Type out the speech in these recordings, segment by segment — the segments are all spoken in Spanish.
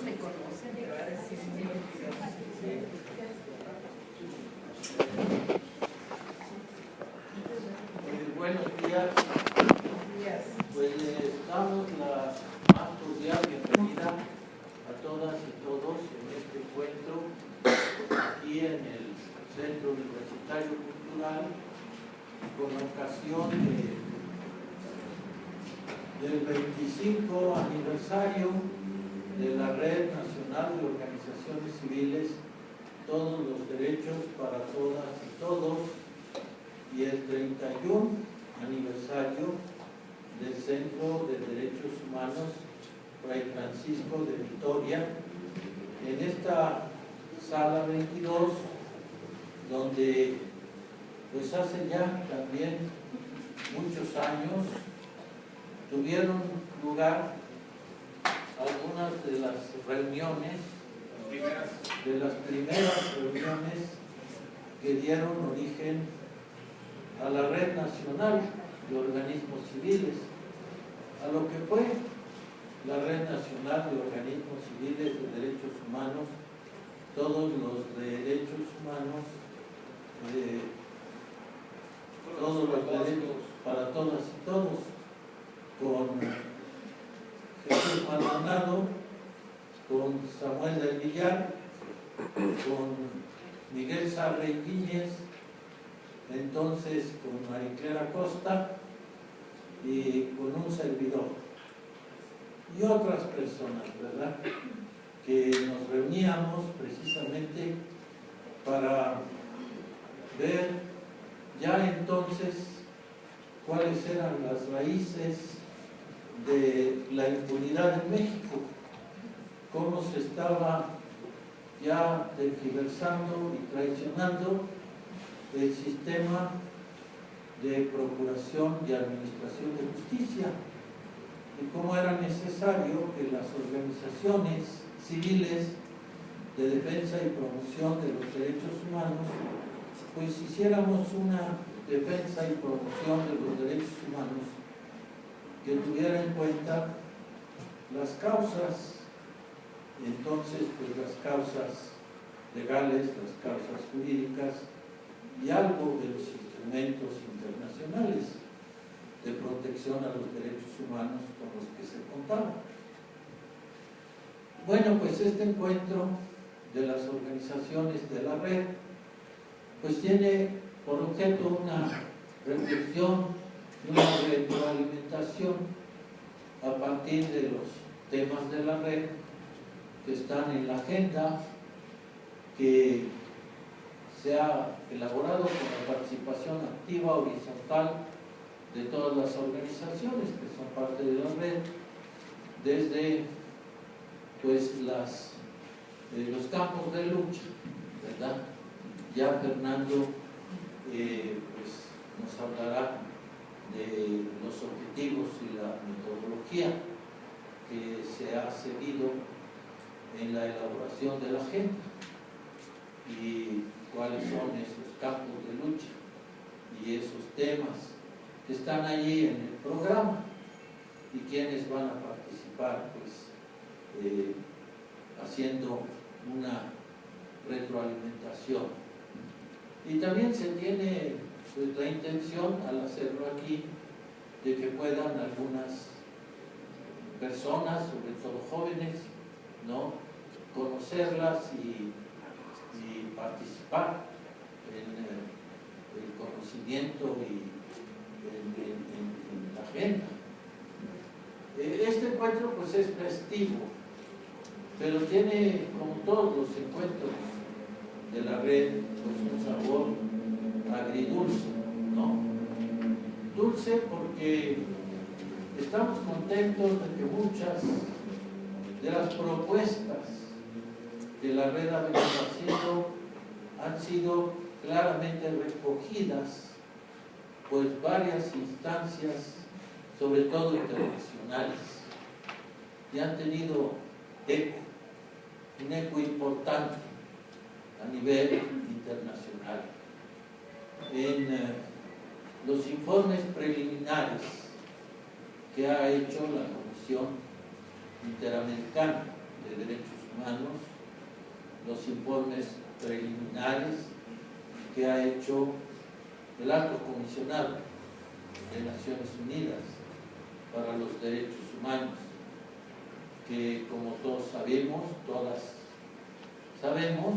me conocen, me va a decir sí. Buenos días. Pues les damos la más cordial bienvenida a todas y todos en este encuentro aquí en el Centro Universitario Cultural con ocasión del 25 aniversario de la Red Nacional de Organizaciones Civiles, Todos los Derechos para Todas y Todos, y el 31 aniversario del Centro de Derechos Humanos Fray Francisco de Vitoria, en esta sala 22, donde pues hace ya también muchos años tuvieron lugar algunas de las reuniones, de las primeras reuniones que dieron origen a la Red Nacional de Organismos Civiles, a lo que fue la Red Nacional de Organismos Civiles de Derechos Humanos, todos los derechos humanos, todos los derechos para todas y todos, con Jesús Maldonado, con Samuel del Villar, con Miguel Sarre Guíñez, entonces con Mariclera Costa y con un servidor y otras personas, ¿verdad?, que nos reuníamos precisamente para ver ya entonces cuáles eran las raíces de la impunidad en México, cómo se estaba ya tergiversando y traicionando el sistema de procuración y administración de justicia, y cómo era necesario que las organizaciones civiles de defensa y promoción de los derechos humanos pues hiciéramos una defensa y promoción de los derechos humanos que tuviera en cuenta las causas, entonces pues las causas legales, las causas jurídicas y algo de los instrumentos internacionales de protección a los derechos humanos con los que se contaba. Bueno, pues este encuentro de las organizaciones de la red pues tiene por objeto una reflexión, una retroalimentación a partir de los temas de la red que están en la agenda, que se ha elaborado con la participación activa horizontal de todas las organizaciones que son parte de la red, desde pues los campos de lucha, ¿verdad? Ya Fernando pues nos hablará de los objetivos y la metodología que se ha seguido en la elaboración de la agenda y cuáles son esos campos de lucha y esos temas que están allí en el programa y quienes van a participar pues haciendo una retroalimentación. Y también se tiene pues la intención al hacerlo aquí de que puedan algunas personas, sobre todo jóvenes, ¿no?, conocerlas y participar en el conocimiento y en la agenda. Este encuentro pues es festivo, pero tiene, como todos los encuentros de la red, pues un sabor agridulce, ¿no? Dulce porque estamos contentos de que muchas de las propuestas que la red ha venido haciendo han sido claramente recogidas pues varias instancias, sobre todo internacionales, y han tenido eco, un eco importante a nivel internacional. En los informes preliminares que ha hecho la Comisión Interamericana de Derechos Humanos, los informes preliminares que ha hecho el Alto Comisionado de Naciones Unidas para los Derechos Humanos, que como todos sabemos, todas sabemos,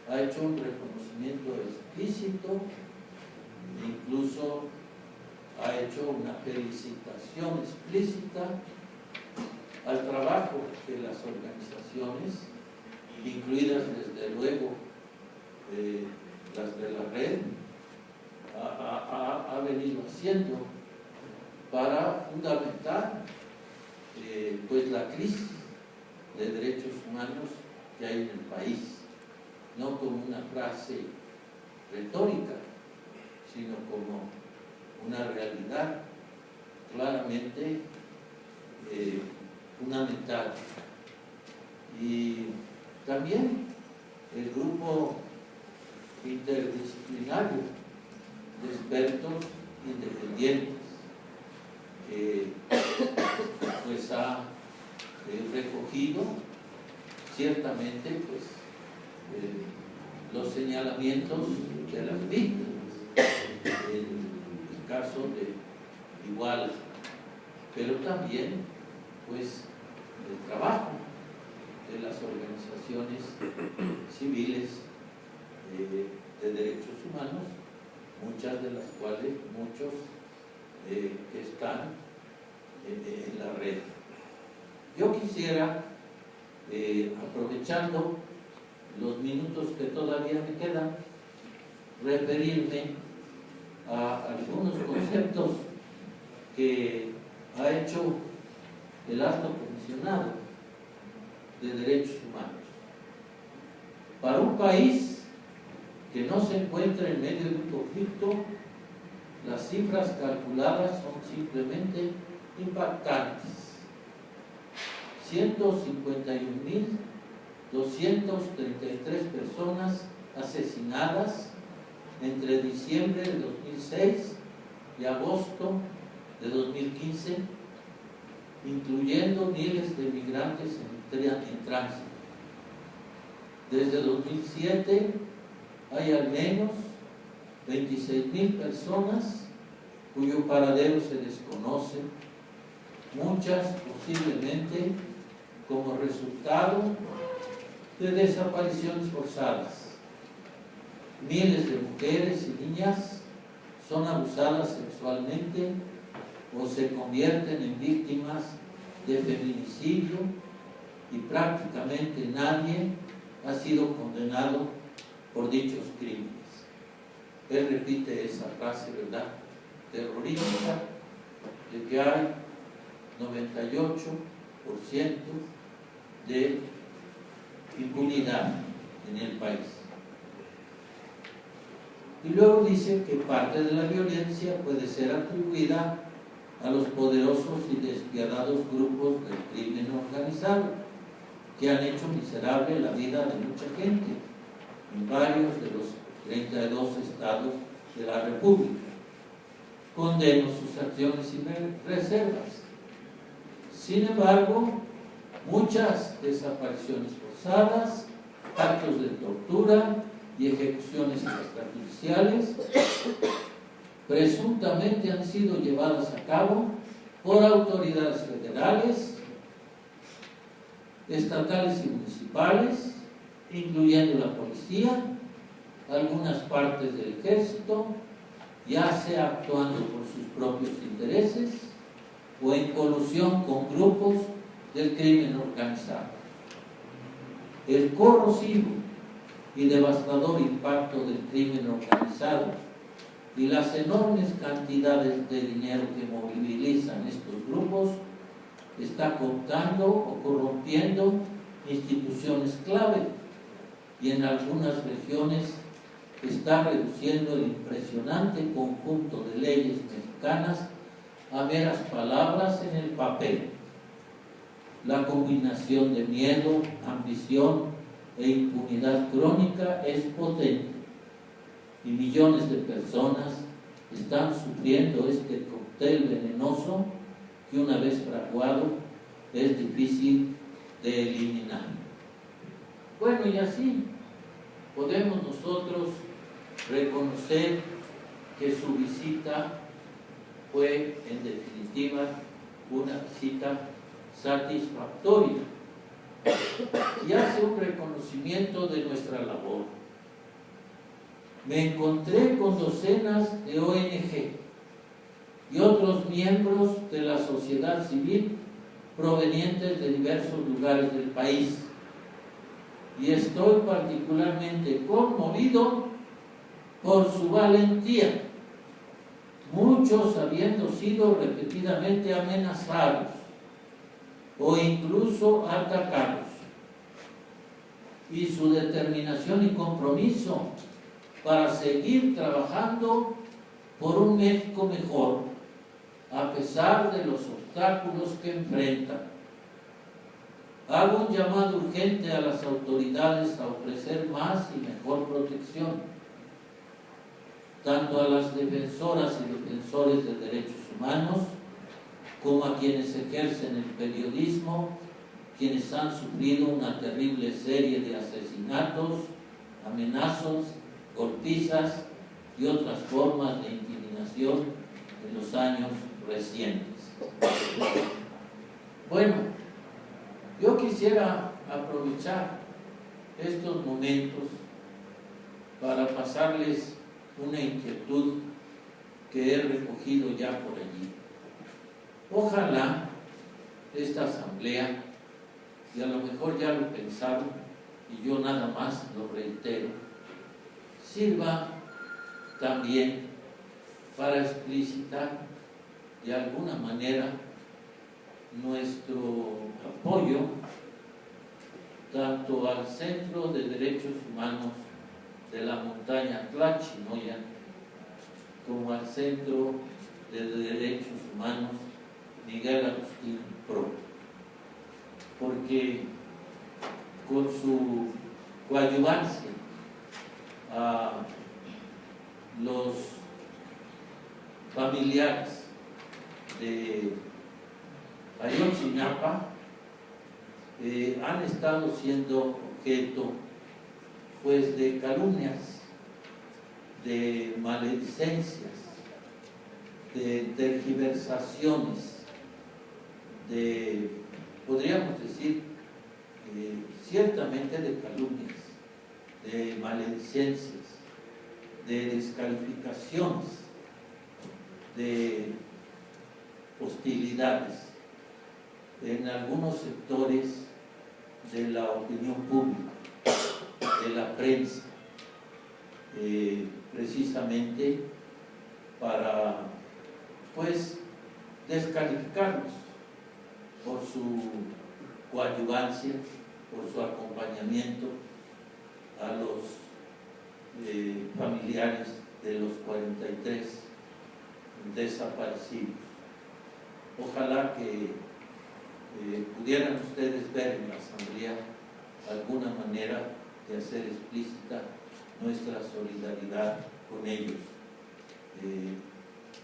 ha hecho un reconocimiento explícito e incluso ha hecho una felicitación explícita al trabajo que las organizaciones, incluidas desde luego las de la red, ha venido haciendo para fundamentar pues la crisis de derechos humanos que hay en el país, no como una frase retórica, sino como una realidad claramente fundamental. Y también el grupo interdisciplinario de expertos independientes que pues ha recogido ciertamente pues los señalamientos de las víctimas en el caso de Iguala, pero también pues el trabajo de las organizaciones civiles de derechos humanos, muchas de las cuales, muchos que están en la red. Yo quisiera, aprovechando los minutos que todavía me quedan, referirme a algunos conceptos que ha hecho el Alto Comisionado de Derechos Humanos. Para un país que no se encuentra en medio de un conflicto, las cifras calculadas son simplemente impactantes. 151.233 personas asesinadas entre diciembre de 2006 y agosto de 2015, incluyendo miles de migrantes en tránsito. Desde 2007 hay al menos 26.000 personas cuyo paradero se desconoce, muchas posiblemente como resultado de desapariciones forzadas. Miles de mujeres y niñas son abusadas sexualmente o se convierten en víctimas de feminicidio y prácticamente nadie ha sido condenado por dichos crímenes. Él repite esa frase, ¿verdad?, terrorífica, de que hay 98% de impunidad en el país. Y luego dice que parte de la violencia puede ser atribuida a los poderosos y despiadados grupos del crimen organizado, que han hecho miserable la vida de mucha gente en varios de los 32 estados de la República. Condeno sus acciones sin reservas. Sin embargo, muchas desapariciones forzadas, actos de tortura y ejecuciones extrajudiciales presuntamente han sido llevadas a cabo por autoridades federales, estatales y municipales, incluyendo la policía, algunas partes del ejército, ya sea actuando por sus propios intereses o en colusión con grupos del crimen organizado. El corrosivo y devastador impacto del crimen organizado y las enormes cantidades de dinero que movilizan estos grupos está cooptando o corrompiendo instituciones clave y en algunas regiones está reduciendo el impresionante conjunto de leyes mexicanas a meras palabras en el papel. La combinación de miedo, ambición e impunidad crónica es potente y millones de personas están sufriendo este cóctel venenoso que una vez fraguado es difícil de eliminar. Bueno, y así podemos nosotros reconocer que su visita fue en definitiva una visita satisfactoria y hace un reconocimiento de nuestra labor. Me encontré con docenas de ONG y otros miembros de la sociedad civil provenientes de diversos lugares del país y estoy particularmente conmovido por su valentía, muchos habiendo sido repetidamente amenazados o incluso atacados, y su determinación y compromiso para seguir trabajando por un México mejor, a pesar de los obstáculos que enfrentan. Hago un llamado urgente a las autoridades a ofrecer más y mejor protección, tanto a las defensoras y defensores de derechos humanos, como a quienes ejercen el periodismo, quienes han sufrido una terrible serie de asesinatos, amenazas, golpizas y otras formas de intimidación en los años recientes. Bueno, yo quisiera aprovechar estos momentos para pasarles una inquietud que he recogido ya por allí. Ojalá esta asamblea, y a lo mejor ya lo pensaron, y yo nada más lo reitero, sirva también para explicitar de alguna manera nuestro apoyo tanto al Centro de Derechos Humanos de la montaña Tlachinoya como al Centro de Derechos Humanos Miguel Agustín Pro, porque con su coadyuvancia a los familiares de Ayotzinapa han estado siendo objeto pues de calumnias, de maledicencias, de tergiversaciones, de, podríamos decir, ciertamente de calumnias, de maledicencias, de descalificaciones, de hostilidades en algunos sectores de la opinión pública, de la prensa, precisamente para pues descalificarnos por su coadyuvancia, por su acompañamiento a los familiares de los 43 desaparecidos. Ojalá que pudieran ustedes ver en la asamblea alguna manera de hacer explícita nuestra solidaridad con ellos,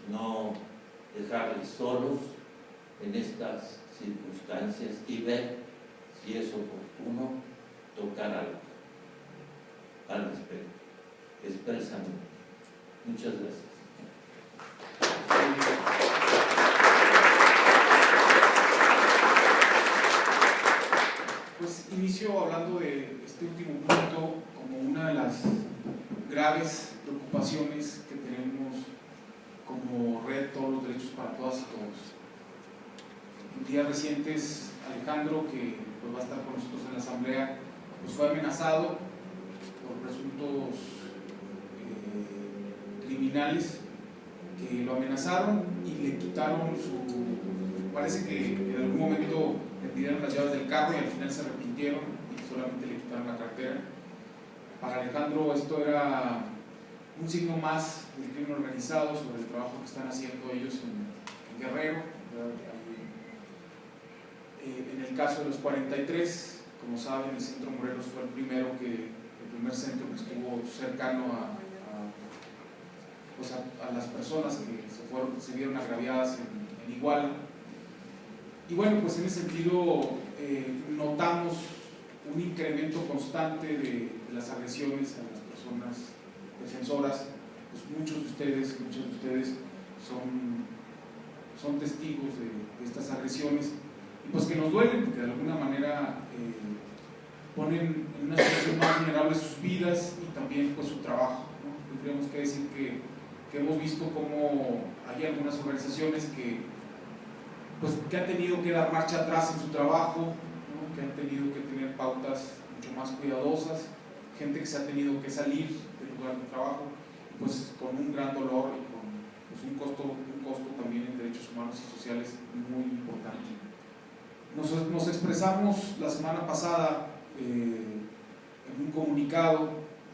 no dejarles solos en estas circunstancias y ver si es oportuno tocar algo al respecto, expresamente. Muchas gracias. Pues inicio hablando de este último punto como una de las graves preocupaciones que tenemos como Red Todos los Derechos para Todas y Todos. En días recientes, Alejandro, que pues va a estar con nosotros en la asamblea, pues fue amenazado por presuntos criminales que lo amenazaron y le quitaron parece que en algún momento le pidieron las llaves del carro y al final se arrepintieron y solamente le quitaron la cartera. Para Alejandro esto era un signo más del crimen organizado sobre el trabajo que están haciendo ellos en Guerrero. En el caso de los 43, como saben, el Centro Morelos fue el primer centro que estuvo cercano a las personas que se vieron agraviadas en Iguala. Y bueno, pues en ese sentido notamos un incremento constante de las agresiones a las personas defensoras. Pues muchos de ustedes son testigos de estas agresiones, y pues que nos duelen porque de alguna manera ponen en una situación más vulnerable sus vidas y también pues su trabajo, ¿no? Tendríamos que decir que hemos visto cómo hay algunas organizaciones que han tenido que dar marcha atrás en su trabajo, ¿no? Que han tenido que tener pautas mucho más cuidadosas, gente que se ha tenido que salir del lugar de trabajo, pues con un gran dolor y con pues, un costo también en derechos humanos y sociales muy importante. Nos expresamos la semana pasada en un comunicado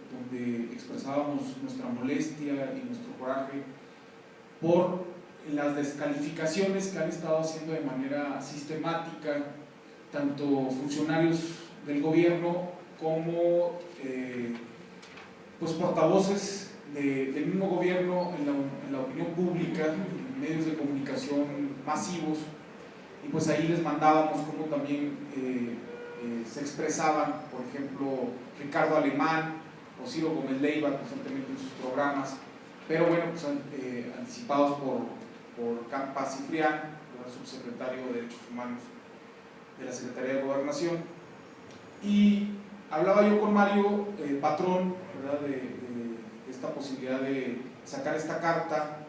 donde expresábamos nuestra molestia y nuestro coraje por las descalificaciones que han estado haciendo de manera sistemática tanto funcionarios del gobierno como pues portavoces del mismo gobierno en la opinión pública, en medios de comunicación masivos, y pues ahí les mandábamos como también se expresaban, por ejemplo, Ricardo Alemán o Ciro Gómez Leiva constantemente en sus programas, pero bueno, pues anticipados por Campa Cifrián, subsecretario de Derechos Humanos de la Secretaría de Gobernación. Y hablaba yo con Mario Patrón, ¿verdad?, de esta posibilidad de sacar esta carta.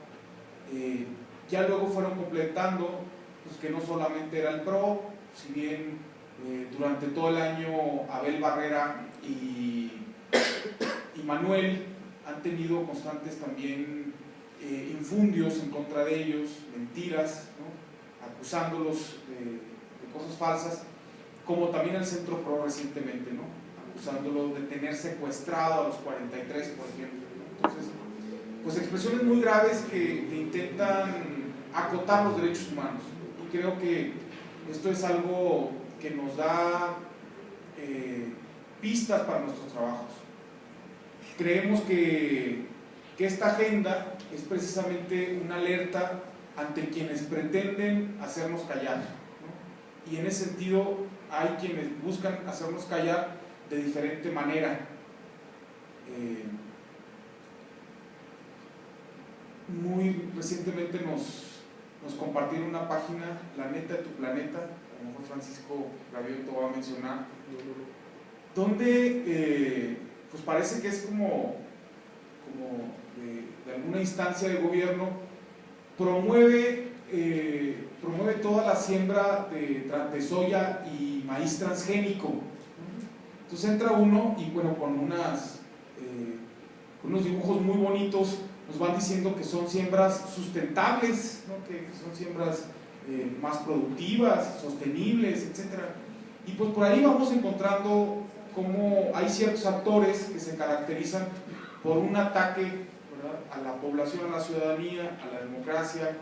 Ya luego fueron completando pues, que no solamente era el PRO, si bien durante todo el año Abel Barrera y Manuel han tenido constantes también infundios en contra de ellos, mentiras, ¿no?, acusándolos de cosas falsas, como también el Centro PRO recientemente, ¿no?, acusándolo de tener secuestrado a los 43, por ejemplo, ¿no? Entonces, pues expresiones muy graves que intentan acotar los derechos humanos, y creo que esto es algo que nos da pistas para nuestros trabajos. Creemos que esta agenda es precisamente una alerta ante quienes pretenden hacernos callar, ¿no? Y en ese sentido hay quienes buscan hacernos callar de diferente manera. Muy recientemente nos compartieron una página, La Neta de tu Planeta, como fue Francisco Gavioto va a mencionar, donde pues parece que es como de alguna instancia de gobierno, promueve toda la siembra de soya y maíz transgénico. Entonces entra uno y bueno, con unos dibujos muy bonitos nos van diciendo que son siembras sustentables, ¿no?, que son siembras más productivas, sostenibles, etc. Y pues por ahí vamos encontrando cómo hay ciertos actores que se caracterizan por un ataque, ¿verdad?, a la población, a la ciudadanía, a la democracia,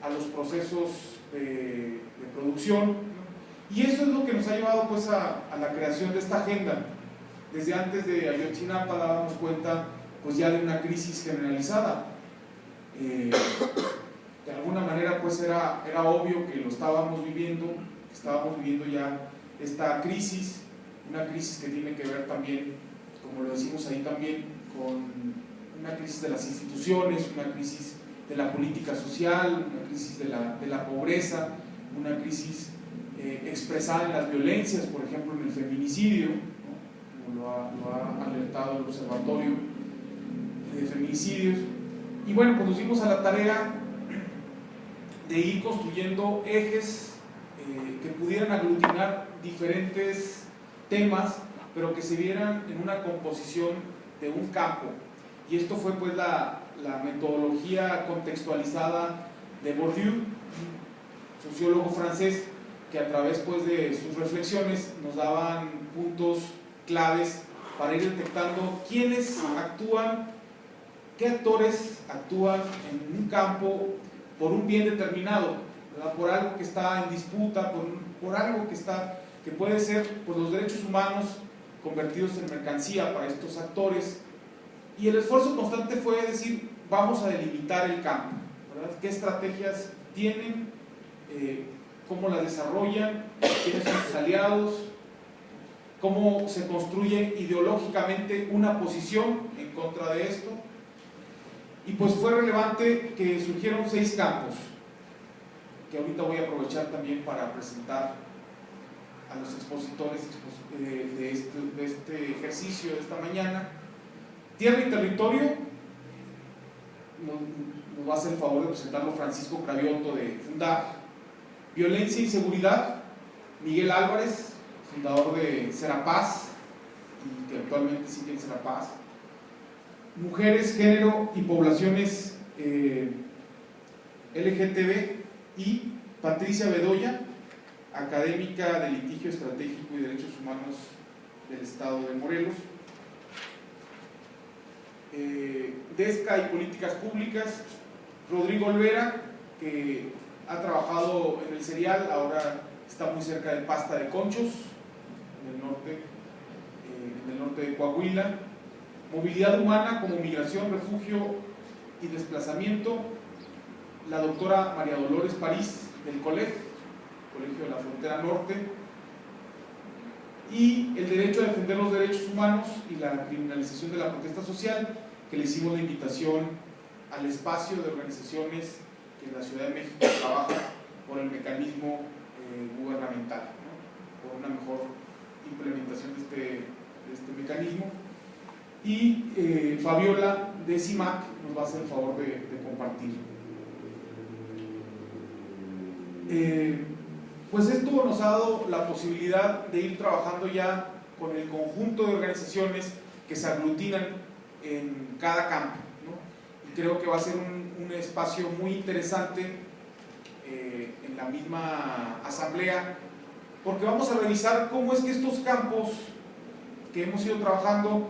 a los procesos de producción, ¿no? Y eso es lo que nos ha llevado pues a la creación de esta agenda. Desde antes de Ayotzinapa dábamos cuenta pues ya de una crisis generalizada. De alguna manera pues era obvio que lo estábamos viviendo ya esta crisis, una crisis que tiene que ver también, como lo decimos ahí también, con una crisis de las instituciones, una crisis de la política social, una crisis de la pobreza, una crisis expresada en las violencias, por ejemplo en el feminicidio, ¿no?, como lo ha alertado el Observatorio de Feminicidios. Y bueno, pues nos dimos a la tarea de ir construyendo ejes que pudieran aglutinar diferentes temas, pero que se vieran en una composición de un campo. Y esto fue pues la metodología contextualizada de Bourdieu, sociólogo francés, que a través pues de sus reflexiones nos daban puntos claves para ir detectando quiénes actúan, qué actores actúan en un campo por un bien determinado, ¿verdad?, por algo que está en disputa, por algo que puede ser por los derechos humanos convertidos en mercancía para estos actores. Y el esfuerzo constante fue decir, vamos a delimitar el campo, ¿verdad?, qué estrategias tienen, cómo las desarrollan, quiénes son sus aliados, cómo se construye ideológicamente una posición en contra de esto. Y pues fue relevante que surgieron 6 campos, que ahorita voy a aprovechar también para presentar a los expositores de este ejercicio de esta mañana. Tierra y territorio, nos va a hacer el favor de presentarlo Francisco Cravioto de Fundar. Violencia y seguridad, Miguel Álvarez, fundador de Serapaz, y que actualmente sigue en Serapaz. Mujeres, género y poblaciones LGTB, y Patricia Bedoya, académica de litigio estratégico y derechos humanos del estado de Morelos. DESCA y políticas públicas, Rodrigo Olvera, que ha trabajado en el cereal, ahora está muy cerca de Pasta de Conchos, en el norte de Coahuila. Movilidad humana como migración, refugio y desplazamiento, la doctora María Dolores París del COLEF, Colegio de la Frontera Norte. Y el derecho a defender los derechos humanos y la criminalización de la protesta social, que le hicimos la invitación al espacio de organizaciones que en la Ciudad de México trabajan por el mecanismo gubernamental, ¿no? Por una mejor implementación de este mecanismo. Y Fabiola de CIMAC nos va a hacer el favor de compartir. Pues esto nos ha dado la posibilidad de ir trabajando ya con el conjunto de organizaciones que se aglutinan en cada campo, ¿no? Y creo que va a ser un espacio muy interesante en la misma asamblea, porque vamos a revisar cómo es que estos campos que hemos ido trabajando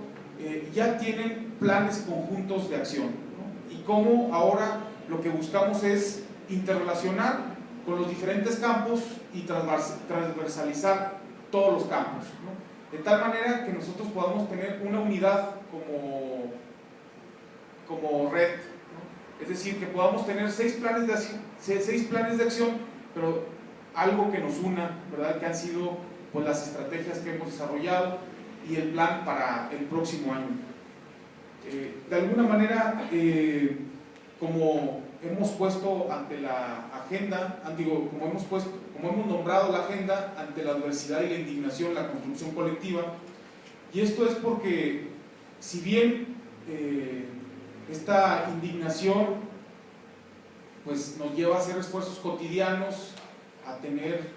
ya tienen planes conjuntos de acción, ¿no? Y cómo ahora lo que buscamos es interrelacionar con los diferentes campos y transversalizar todos los campos, ¿no? De tal manera que nosotros podamos tener una unidad como red, ¿no? Es decir, que podamos tener 6 planes de acción, pero algo que nos una, ¿verdad? Que han sido pues, las estrategias que hemos desarrollado y el plan para el próximo año. De alguna manera, como hemos puesto ante la agenda, como hemos nombrado la agenda ante la adversidad y la indignación, la construcción colectiva, y esto es porque si bien esta indignación pues nos lleva a hacer esfuerzos cotidianos, a tener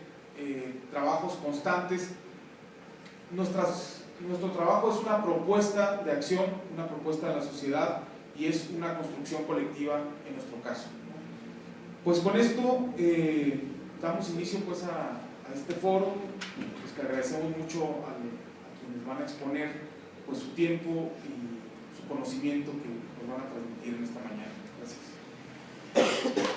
trabajos constantes, nuestro trabajo es una propuesta de acción, una propuesta de la sociedad, y es una construcción colectiva en nuestro caso. Pues con esto damos inicio pues a este foro, pues que agradecemos mucho a quienes van a exponer pues su tiempo y su conocimiento que nos van a transmitir en esta mañana. Gracias.